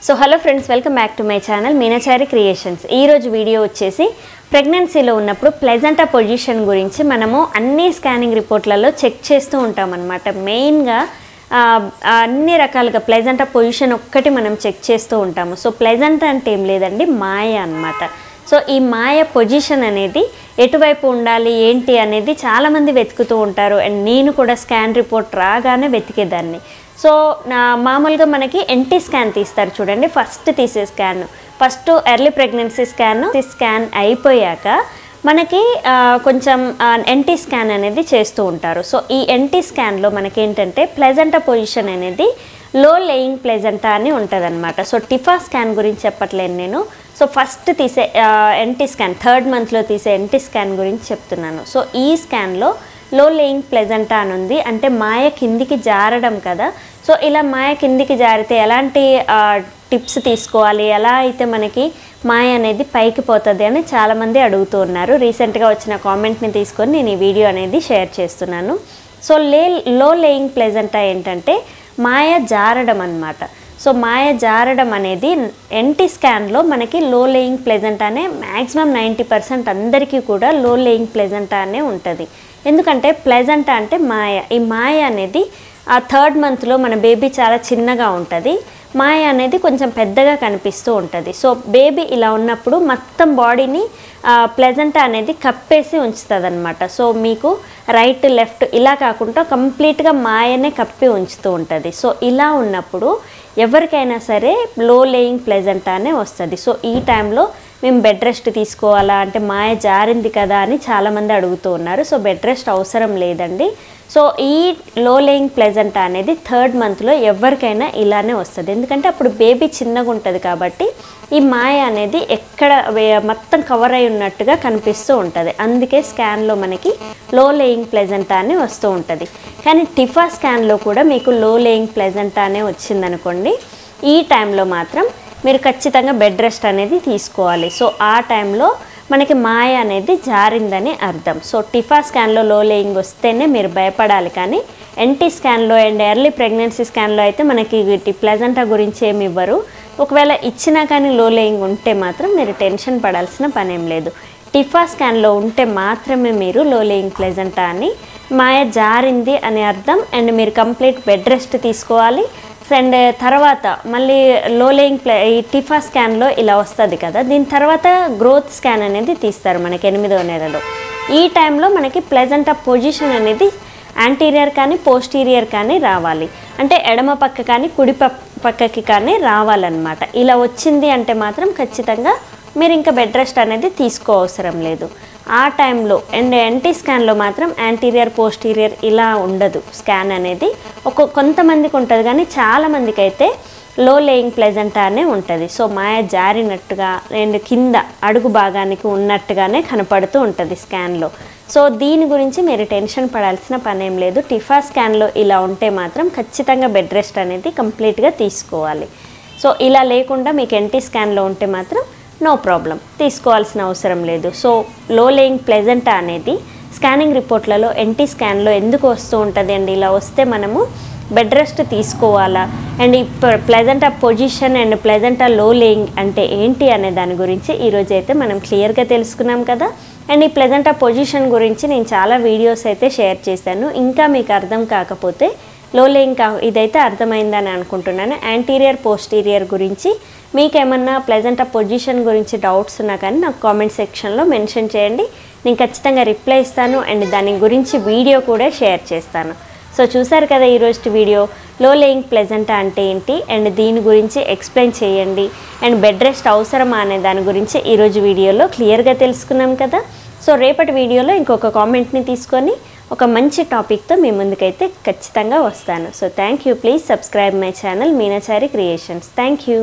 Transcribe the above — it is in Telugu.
So hello friends, welcome back to my channel Meenachari creations. ఈరోజు వీడియో వచ్చేసి ప్రెగ్నెన్సీలో ఉన్నప్పుడు ప్లెజెంటా పొజిషన్ గురించి మనము అన్ని స్కానింగ్ రిపోర్ట్లలో చెక్ చేస్తూ ఉంటాం అన్నమాట. మెయిన్గా అన్ని రకాలుగా ప్లెజెంటా పొజిషన్ ఒక్కటి మనం చెక్ చేస్తూ ఉంటాము. సో ప్లెజెంటా అంటే ఏం లేదండి, మాయ అన్నమాట. సో ఈ మాయ పొజిషన్ అనేది ఎటువైపు ఉండాలి ఏంటి అనేది చాలామంది వెతుకుతూ ఉంటారు. అండ్ నేను కూడా స్కాన్ రిపోర్ట్ రాగానే వెతికేదాన్ని. సో మామూలుగా మనకి ఎన్టీ స్కాన్ తీస్తారు చూడండి, ఫస్ట్ తీసే scan, first early pregnancy scan అయిపోయాక మనకి కొంచెం ఎన్టీ స్కాన్ అనేది చేస్తూ ఉంటారు. సో ఈ ఎన్టీ స్కాన్లో మనకేంటంటే ప్లెజెంటా పొజిషన్ అనేది లో లేయింగ్ ప్లెజెంటా అని ఉంటుంది అనమాట. సో టిఫా స్కాన్ గురించి చెప్పట్లేను నేను. సో ఫస్ట్ తీసే ఎన్టీ స్కాన్, 3rd మంత్లో తీసే ఎన్టీ స్కాన్ గురించి చెప్తున్నాను. సో ఈ స్కాన్లో లో లేయింగ్ ప్లెజెంటా అని ఉంది, అంటే మాయ కిందికి జారడం కదా. సో ఇలా మాయ కిందికి జారితే ఎలాంటి టిప్స్ తీసుకోవాలి, ఎలా అయితే మనకి మాయ అనేది పైకి పోతుంది అని చాలామంది అడుగుతూ ఉన్నారు. రీసెంట్గా వచ్చిన కామెంట్ని తీసుకొని నేను ఈ వీడియో అనేది షేర్ చేస్తున్నాను. సో లో లేయింగ్ ప్లెజెంటా ఏంటంటే మాయ జారడం అన్నమాట. సో మాయ జారడం అనేది ఎన్టీ స్కాన్లో మనకి లో లేయింగ్ ప్లెజెంటానే మ్యాక్సిమం 90% అందరికీ కూడా లో లేయింగ్ ప్లెజెంటానే ఉంటుంది. ఎందుకంటే ప్లెజెంటా అంటే మాయ. ఈ మాయ అనేది ఆ 3rd మంత్లో మన బేబీ చాలా చిన్నగా ఉంటుంది, మాయ అనేది కొంచెం పెద్దగా కనిపిస్తూ ఉంటుంది. సో బేబీ ఇలా ఉన్నప్పుడు మొత్తం బాడీని ప్లెజెంటా అనేది కప్పేసి ఉంచుతుంది అనమాట. సో మీకు రైట్ లెఫ్ట్ ఇలా కాకుండా కంప్లీట్గా మాయనే కప్పి ఉంచుతూ ఉంటుంది. సో ఇలా ఉన్నప్పుడు ఎవరికైనా సరే లో లేయింగ్ ప్లెజెంటానే వస్తుంది. సో ఈ టైంలో మేము బెడ్ రెస్ట్ తీసుకోవాలా అంటే మాయ జారింది కదా అని చాలామంది అడుగుతూ ఉన్నారు. సో బెడ్ రెస్ట్ అవసరం లేదండి. సో ఈ లో లేయింగ్ ప్లెజెంటా అనేది 3rd మంత్లో ఎవరికైనా ఇలానే వస్తుంది. ఎందుకంటే అప్పుడు బేబీ చిన్నగా ఉంటుంది కాబట్టి ఈ మాయ అనేది ఎక్కడ మొత్తం కవర్ అయి ఉన్నట్టుగా కనిపిస్తూ ఉంటుంది. అందుకే స్కాన్లో మనకి లో లేయింగ్ ప్లెజెంటా అని వస్తూ ఉంటుంది. కానీ టిఫా స్కాన్లో కూడా మీకు లో లేయింగ్ ప్లెజెంటా అనే వచ్చిందనుకోండి, ఈ టైంలో మాత్రం మీరు ఖచ్చితంగా బెడ్ రెస్ట్ అనేది తీసుకోవాలి. సో ఆ టైంలో మనకి మాయ అనేది జారిందని అర్థం. సో టిఫా స్కాన్లో లో లేయింగ్ వస్తేనే మీరు భయపడాలి, కానీ ఎన్టీ స్కాన్లో అండ్ ఎర్లీ ప్రెగ్నెన్సీ స్కాన్లో అయితే మనకి ప్లెజెంటా గురించి ఏమి ఇవ్వరు. ఒకవేళ ఇచ్చినా కానీ లో లేయింగ్ ఉంటే మాత్రం మీరు టెన్షన్ పడాల్సిన పనేం లేదు. టిఫా స్కాన్లో ఉంటే మాత్రమే మీరు లో లేయింగ్ ప్లెజెంటా అని, మాయ జారింది అని అర్థం. అండ్ మీరు కంప్లీట్ బెడ్ రెస్ట్ తీసుకోవాలి. అండ్ తర్వాత మళ్ళీ లో లేయింగ్ ఈ టిఫా స్కాన్లో ఇలా వస్తుంది కదా, దీని తర్వాత గ్రోత్ స్కాన్ అనేది తీస్తారు మనకి 8వ నెలలో. ఈ టైంలో మనకి ప్లెజెంటా పొజిషన్ అనేది యాంటీరియర్ కానీ పోస్టీరియర్ కానీ రావాలి, అంటే ఎడమ పక్క కానీ కుడి పక్కకి కానీ రావాలన్నమాట. ఇలా వచ్చింది అంటే మాత్రం ఖచ్చితంగా మీరు ఇంకా బెడ్ రెస్ట్ అనేది తీసుకోవసరం లేదు ఆ టైంలో. అండ్ ఎన్టీ స్కాన్లో మాత్రం యాంటీరియర్ పోస్టీరియర్ ఇలా ఉండదు స్కాన్ అనేది. కొంతమందికి ఉంటుంది కానీ చాలామందికి అయితే లో లేయింగ్ ప్లెజెంటా అనే ఉంటుంది. సో మాయ జారినట్టుగా అండ్ కింద అడుగు భాగానికి ఉన్నట్టుగానే కనపడుతూ ఉంటుంది స్కాన్లో. సో దీని గురించి మీరు టెన్షన్ పడాల్సిన పనేం లేదు. టిఫా స్కాన్లో ఇలా ఉంటే మాత్రం ఖచ్చితంగా బెడ్ రెస్ట్ అనేది కంప్లీట్గా తీసుకోవాలి. సో ఇలా లేకుండా మీకు ఎన్టీ స్కాన్లో ఉంటే మాత్రం నో ప్రాబ్లం, తీసుకోవాల్సిన అవసరం లేదు. సో లో లేయింగ్ ప్లెజెంటా అనేది స్కానింగ్ రిపోర్ట్లలో ఎన్టీ స్కాన్లో ఎందుకు వస్తూ ఉంటుంది అండి, ఇలా వస్తే మనము బెడ్ రెస్ట్ తీసుకోవాలా అండ్ ఈ ప్లెజెంటా పొజిషన్ అండ్ ప్లెజెంటా లో లేయింగ్ అంటే ఏంటి అనే దాని గురించి ఈరోజు అయితే మనం క్లియర్గా తెలుసుకున్నాం కదా. అండ్ ఈ ప్లెజెంటా పొజిషన్ గురించి నేను చాలా వీడియోస్ అయితే షేర్ చేశాను. ఇంకా మీకు అర్థం కాకపోతే లో లేయింగ్ ఇదైతే అర్థమైందని అనుకుంటున్నాను. యాంటీరియర్ పోస్టీరియర్ గురించి మీకేమన్నా ప్లెజెంటా పొజిషన్ గురించి డౌట్స్ ఉన్నా కానీ నాకు కామెంట్ సెక్షన్లో మెన్షన్ చేయండి, నేను ఖచ్చితంగా రిప్లై ఇస్తాను. అండ్ దాని గురించి వీడియో కూడా షేర్ చేస్తాను. సో చూసారు కదా ఈరోజు వీడియో, లో లేయింగ్ ప్లెజెంటా అంటే ఏంటి అండ్ దీని గురించి ఎక్స్ప్లెయిన్ చేయండి అండ్ బెడ్ రెస్ట్ అవసరమా అనే దాని గురించి ఈరోజు వీడియోలో క్లియర్గా తెలుసుకున్నాం కదా. సో రేపటి వీడియోలో ఇంకొక కామెంట్ని తీసుకొని ఒక మంచి టాపిక్తో మీ ముందుకైతే ఖచ్చితంగా వస్తాను. So thank you. Please subscribe my channel Meenachari creations. Thank you.